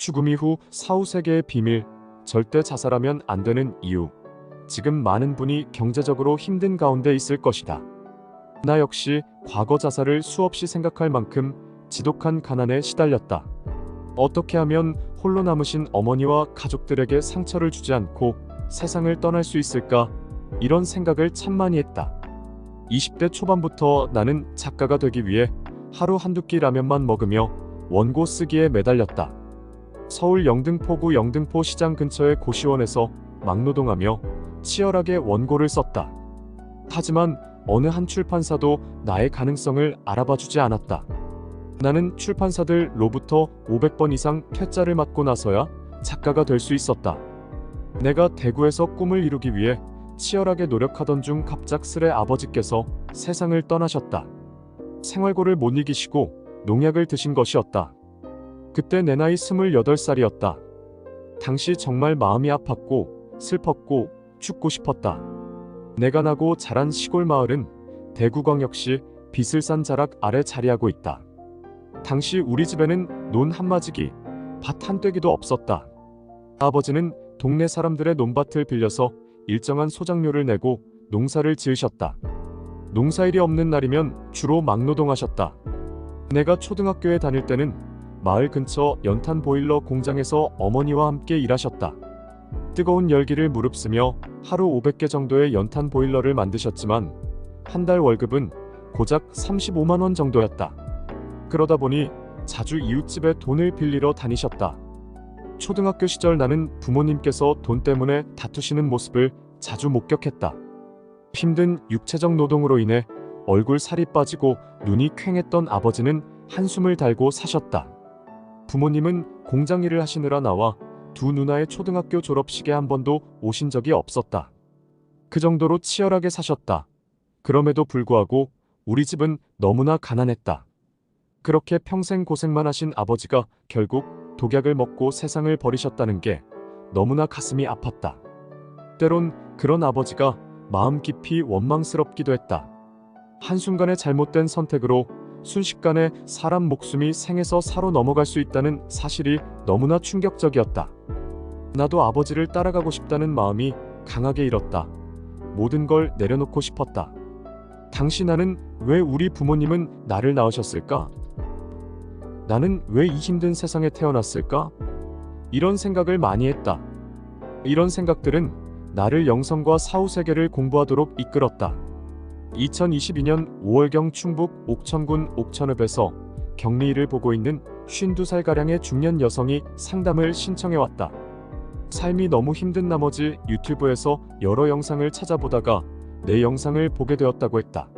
죽음 이후 사후세계의 비밀, 절대 자살하면 안 되는 이유. 지금 많은 분이 경제적으로 힘든 가운데 있을 것이다. 나 역시 과거 자살을 수없이 생각할 만큼 지독한 가난에 시달렸다. 어떻게 하면 홀로 남으신 어머니와 가족들에게 상처를 주지 않고 세상을 떠날 수 있을까? 이런 생각을 참 많이 했다. 20대 초반부터 나는 작가가 되기 위해 하루 한두 끼 라면만 먹으며 원고 쓰기에 매달렸다. 서울 영등포구 영등포 시장 근처의 고시원에서 막노동하며 치열하게 원고를 썼다. 하지만 어느 한 출판사도 나의 가능성을 알아봐주지 않았다. 나는 출판사들로부터 500번 이상 퇴짜를 맞고 나서야 작가가 될 수 있었다. 내가 대구에서 꿈을 이루기 위해 치열하게 노력하던 중 갑작스레 아버지께서 세상을 떠나셨다. 생활고를 못 이기시고 농약을 드신 것이었다. 그때 내 나이 28살이었다. 당시 정말 마음이 아팠고 슬펐고 죽고 싶었다. 내가 나고 자란 시골 마을은 대구광역시 비슬산 자락 아래 자리하고 있다. 당시 우리 집에는 논 한마지기, 밭 한 떼기도 없었다. 아버지는 동네 사람들의 논밭을 빌려서 일정한 소작료를 내고 농사를 지으셨다. 농사일이 없는 날이면 주로 막노동하셨다. 내가 초등학교에 다닐 때는 마을 근처 연탄 보일러 공장에서 어머니와 함께 일하셨다. 뜨거운 열기를 무릅쓰며 하루 500개 정도의 연탄 보일러를 만드셨지만 한 달 월급은 고작 35만 원 정도였다. 그러다 보니 자주 이웃집에 돈을 빌리러 다니셨다. 초등학교 시절 나는 부모님께서 돈 때문에 다투시는 모습을 자주 목격했다. 힘든 육체적 노동으로 인해 얼굴 살이 빠지고 눈이 퀭했던 아버지는 한숨을 달고 사셨다. 부모님은 공장 일을 하시느라 나와 두 누나의 초등학교 졸업식에 한 번도 오신 적이 없었다. 그 정도로 치열하게 사셨다. 그럼에도 불구하고 우리 집은 너무나 가난했다. 그렇게 평생 고생만 하신 아버지가 결국 독약을 먹고 세상을 버리셨다는 게 너무나 가슴이 아팠다. 때론 그런 아버지가 마음 깊이 원망스럽기도 했다. 한순간의 잘못된 선택으로 순식간에 사람 목숨이 생에서 사로 넘어갈 수 있다는 사실이 너무나 충격적이었다. 나도 아버지를 따라가고 싶다는 마음이 강하게 일었다. 모든 걸 내려놓고 싶었다. 당시 나는 왜 우리 부모님은 나를 낳으셨을까? 나는 왜 이 힘든 세상에 태어났을까? 이런 생각을 많이 했다. 이런 생각들은 나를 영성과 사후세계를 공부하도록 이끌었다. 2022년 5월경 충북 옥천군 옥천읍에서 격리일을 보고 있는 52살가량의 중년 여성이 상담을 신청해왔다. 삶이 너무 힘든 나머지 유튜브에서 여러 영상을 찾아보다가 내 영상을 보게 되었다고 했다.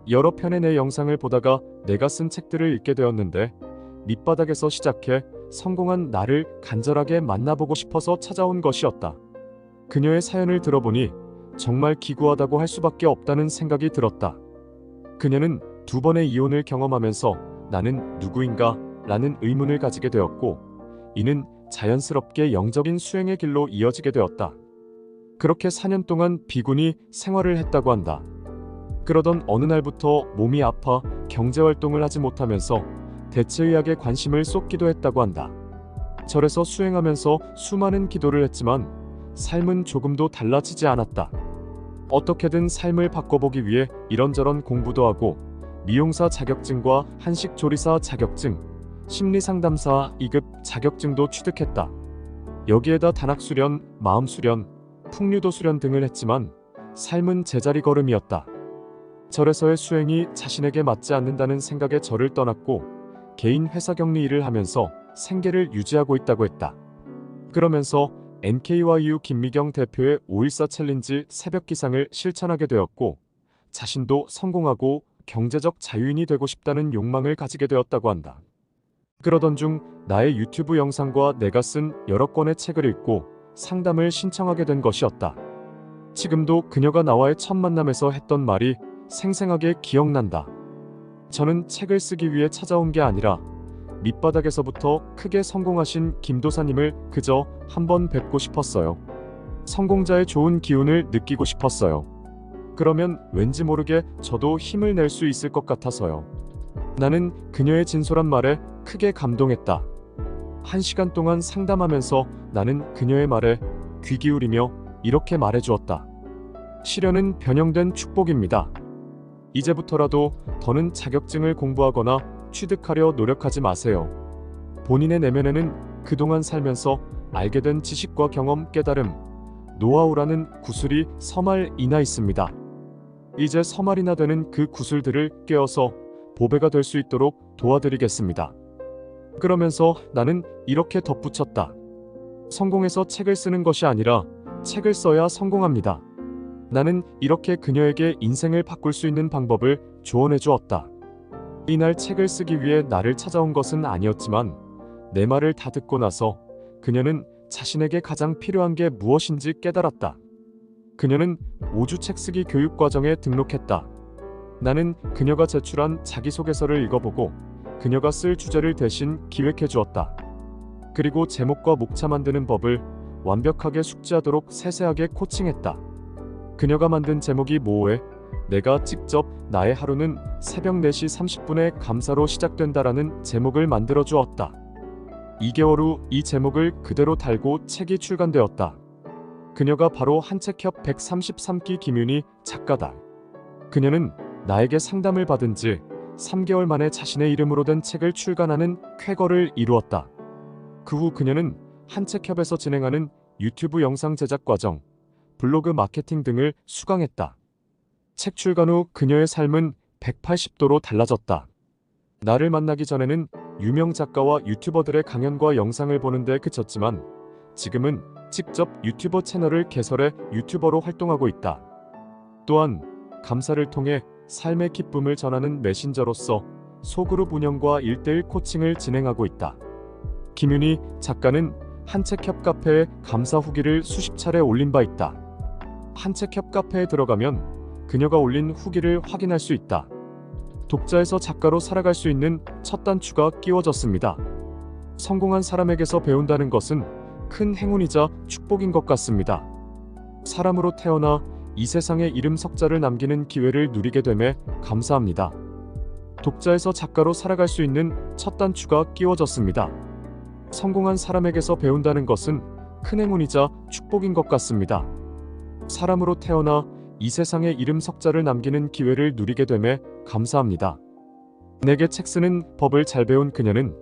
여러 편의 내 영상을 보다가 내가 쓴 책들을 읽게 되었는데 밑바닥에서 시작해 성공한 나를 간절하게 만나보고 싶어서 찾아온 것이었다. 그녀의 사연을 들어보니 정말 기구하다고 할 수밖에 없다는 생각이 들었다. 그녀는 2번의 이혼을 경험하면서 나는 누구인가? 라는 의문을 가지게 되었고 이는 자연스럽게 영적인 수행의 길로 이어지게 되었다. 그렇게 4년 동안 비구니 생활을 했다고 한다. 그러던 어느 날부터 몸이 아파 경제활동을 하지 못하면서 대체의학에 관심을 쏟기도 했다고 한다. 절에서 수행하면서 수많은 기도를 했지만 삶은 조금도 달라지지 않았다. 어떻게든 삶을 바꿔보기 위해 이런저런 공부도 하고 미용사 자격증과 한식조리사 자격증, 심리상담사 2급 자격증도 취득했다. 여기에다 단학수련, 마음수련, 풍류도수련 등을 했지만 삶은 제자리 걸음이었다. 절에서의 수행이 자신에게 맞지 않는다는 생각에 절을 떠났고 개인 회사 격리 일을 하면서 생계를 유지하고 있다고 했다. 그러면서 NKYU 김미경 대표의 514 챌린지 새벽 기상을 실천하게 되었고 자신도 성공하고 경제적 자유인이 되고 싶다는 욕망을 가지게 되었다고 한다. 그러던 중 나의 유튜브 영상과 내가 쓴 여러 권의 책을 읽고 상담을 신청하게 된 것이었다. 지금도 그녀가 나와의 첫 만남에서 했던 말이 생생하게 기억난다. 저는 책을 쓰기 위해 찾아온 게 아니라 밑바닥에서부터 크게 성공하신 김도사님을 그저 한번 뵙고 싶었어요. 성공자의 좋은 기운을 느끼고 싶었어요. 그러면 왠지 모르게 저도 힘을 낼 수 있을 것 같아서요. 나는 그녀의 진솔한 말에 크게 감동했다. 1시간 동안 상담하면서 나는 그녀의 말에 귀 기울이며 이렇게 말해주었다. 시련은 변형된 축복입니다. 이제부터라도 더는 자격증을 공부하거나 취득하려 노력하지 마세요. 본인의 내면에는 그동안 살면서 알게 된 지식과 경험, 깨달음, 노하우라는 구슬이 서말이나 있습니다. 이제 서말이나 되는 그 구슬들을 깨어서 보배가 될 수 있도록 도와드리겠습니다. 그러면서 나는 이렇게 덧붙였다. 성공해서 책을 쓰는 것이 아니라 책을 써야 성공합니다. 나는 이렇게 그녀에게 인생을 바꿀 수 있는 방법을 조언해 주었다. 이날 책을 쓰기 위해 나를 찾아온 것은 아니었지만 내 말을 다 듣고 나서 그녀는 자신에게 가장 필요한 게 무엇인지 깨달았다. 그녀는 5주 책쓰기 교육과정에 등록했다. 나는 그녀가 제출한 자기소개서를 읽어보고 그녀가 쓸 주제를 대신 기획해 주었다. 그리고 제목과 목차 만드는 법을 완벽하게 숙지하도록 세세하게 코칭했다. 그녀가 만든 제목이 뭐에 내가 직접 나의 하루는 새벽 4시 30분에 감사로 시작된다라는 제목을 만들어 주었다. 2개월 후 이 제목을 그대로 달고 책이 출간되었다. 그녀가 바로 한책협 133기 김윤희 작가다. 그녀는 나에게 상담을 받은 지 3개월 만에 자신의 이름으로 된 책을 출간하는 쾌거를 이루었다. 그 후 그녀는 한책협에서 진행하는 유튜브 영상 제작 과정, 블로그 마케팅 등을 수강했다. 책 출간 후 그녀의 삶은 180도로 달라졌다. 나를 만나기 전에는 유명 작가와 유튜버들의 강연과 영상을 보는데 그쳤지만 지금은 직접 유튜버 채널을 개설해 유튜버로 활동하고 있다. 또한 감사를 통해 삶의 기쁨을 전하는 메신저로서 소그룹 운영과 1:1 코칭을 진행하고 있다. 김윤희 작가는 한책협 카페에 감사 후기를 수십 차례 올린 바 있다. 한책협 카페에 들어가면 그녀가 올린 후기를 확인할 수 있다. 독자에서 작가로 살아갈 수 있는 첫 단추가 끼워졌습니다. 성공한 사람에게서 배운다는 것은 큰 행운이자 축복인 것 같습니다. 사람으로 태어나 이 세상에 이름 석자를 남기는 기회를 누리게 됨에 감사합니다. 독자에서 작가로 살아갈 수 있는 첫 단추가 끼워졌습니다. 성공한 사람에게서 배운다는 것은 큰 행운이자 축복인 것 같습니다. 사람으로 태어나 이 세상에 이름 석자를 남기는 기회를 누리게 됨에 감사합니다. 내게 책 쓰는 법을 잘 배운 그녀는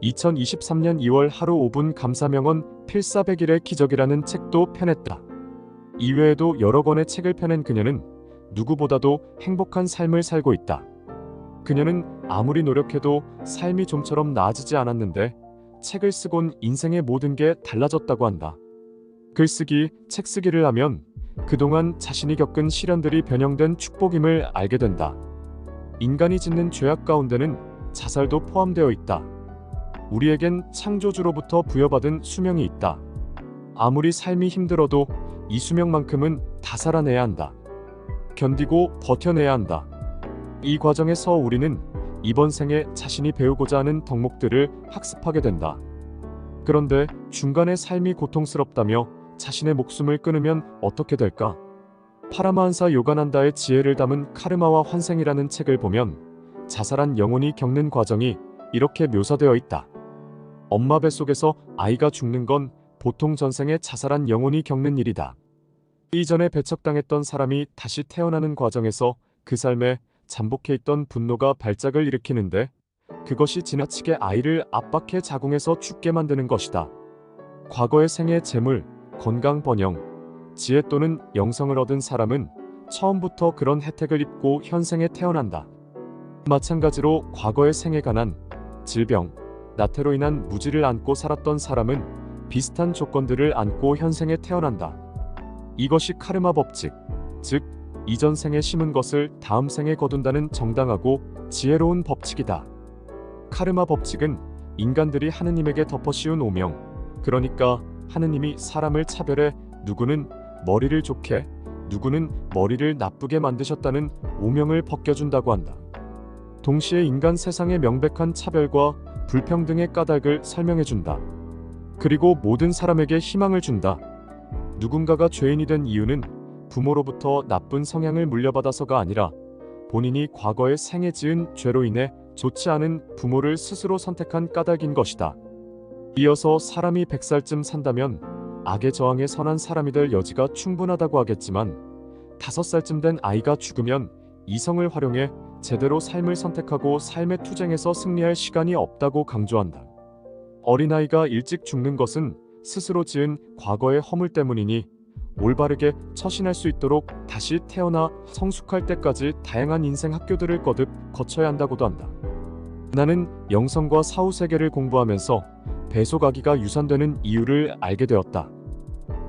2023년 2월 하루 5분 감사명언 필사백일의 기적이라는 책도 펴냈다. 이외에도 여러 권의 책을 펴낸 그녀는 누구보다도 행복한 삶을 살고 있다. 그녀는 아무리 노력해도 삶이 좀처럼 나아지지 않았는데 책을 쓰곤 인생의 모든 게 달라졌다고 한다. 글쓰기, 책쓰기를 하면 그동안 자신이 겪은 시련들이 변형된 축복임을 알게 된다. 인간이 짓는 죄악 가운데는 자살도 포함되어 있다. 우리에겐 창조주로부터 부여받은 수명이 있다. 아무리 삶이 힘들어도 이 수명만큼은 다 살아내야 한다. 견디고 버텨내야 한다. 이 과정에서 우리는 이번 생에 자신이 배우고자 하는 덕목들을 학습하게 된다. 그런데 중간에 삶이 고통스럽다며 자신의 목숨을 끊으면 어떻게 될까? 파라마한사 요가난다의 지혜를 담은 카르마와 환생이라는 책을 보면 자살한 영혼이 겪는 과정이 이렇게 묘사되어 있다. 엄마 뱃속에서 아이가 죽는 건 보통 전생에 자살한 영혼이 겪는 일이다. 이전에 배척당했던 사람이 다시 태어나는 과정에서 그 삶에 잠복해 있던 분노가 발작을 일으키는데 그것이 지나치게 아이를 압박해 자궁에서 죽게 만드는 것이다. 과거의 생애 재물, 건강 번영, 지혜 또는 영성을 얻은 사람은 처음부터 그런 혜택을 입고 현생에 태어난다. 마찬가지로 과거의 생애 가난, 질병, 나태로 인한 무지를 안고 살았던 사람은 비슷한 조건들을 안고 현생에 태어난다. 이것이 카르마 법칙, 즉 이전 생에 심은 것을 다음 생에 거둔다는 정당하고 지혜로운 법칙이다. 카르마 법칙은 인간들이 하느님에게 덮어 씌운 오명, 그러니까 하느님이 사람을 차별해 누구는 머리를 좋게, 누구는 머리를 나쁘게 만드셨다는 오명을 벗겨준다고 한다. 동시에 인간 세상의 명백한 차별과 불평등의 까닭을 설명해준다. 그리고 모든 사람에게 희망을 준다. 누군가가 죄인이 된 이유는 부모로부터 나쁜 성향을 물려받아서가 아니라 본인이 과거에 생에 지은 죄로 인해 좋지 않은 부모를 스스로 선택한 까닭인 것이다. 이어서 사람이 100살쯤 산다면 악의 저항에 선한 사람이 될 여지가 충분하다고 하겠지만 5살쯤 된 아이가 죽으면 이성을 활용해 제대로 삶을 선택하고 삶의 투쟁에서 승리할 시간이 없다고 강조한다. 어린아이가 일찍 죽는 것은 스스로 지은 과거의 허물 때문이니 올바르게 처신할 수 있도록 다시 태어나 성숙할 때까지 다양한 인생 학교들을 거듭 거쳐야 한다고도 한다. 나는 영성과 사후세계를 공부하면서 배속아기가 유산되는 이유를 알게 되었다.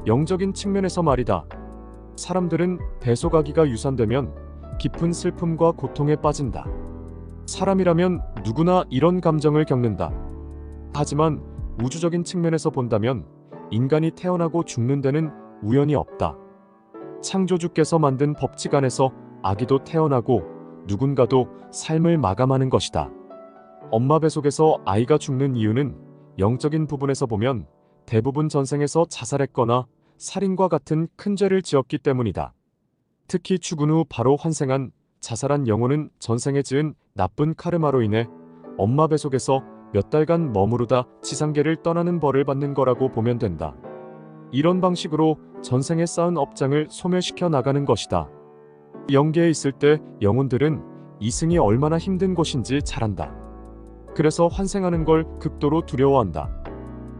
영적인 측면에서 말이다. 사람들은 배속아기가 유산되면 깊은 슬픔과 고통에 빠진다. 사람이라면 누구나 이런 감정을 겪는다. 하지만 우주적인 측면에서 본다면 인간이 태어나고 죽는 데는 우연이 없다. 창조주께서 만든 법칙 안에서 아기도 태어나고 누군가도 삶을 마감하는 것이다. 엄마 뱃속에서 아이가 죽는 이유는 영적인 부분에서 보면 대부분 전생에서 자살했거나 살인과 같은 큰 죄를 지었기 때문이다. 특히 죽은 후 바로 환생한 자살한 영혼은 전생에 지은 나쁜 카르마로 인해 엄마 뱃속에서 몇 달간 머무르다 지상계를 떠나는 벌을 받는 거라고 보면 된다. 이런 방식으로 전생에 쌓은 업장을 소멸시켜 나가는 것이다. 영계에 있을 때 영혼들은 이승이 얼마나 힘든 곳인지 잘 안다. 그래서 환생하는 걸 극도로 두려워한다.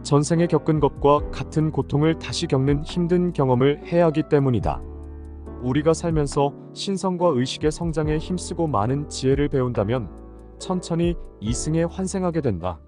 전생에 겪은 것과 같은 고통을 다시 겪는 힘든 경험을 해야 하기 때문이다. 우리가 살면서 신성과 의식의 성장에 힘쓰고 많은 지혜를 배운다면 천천히 이승에 환생하게 된다.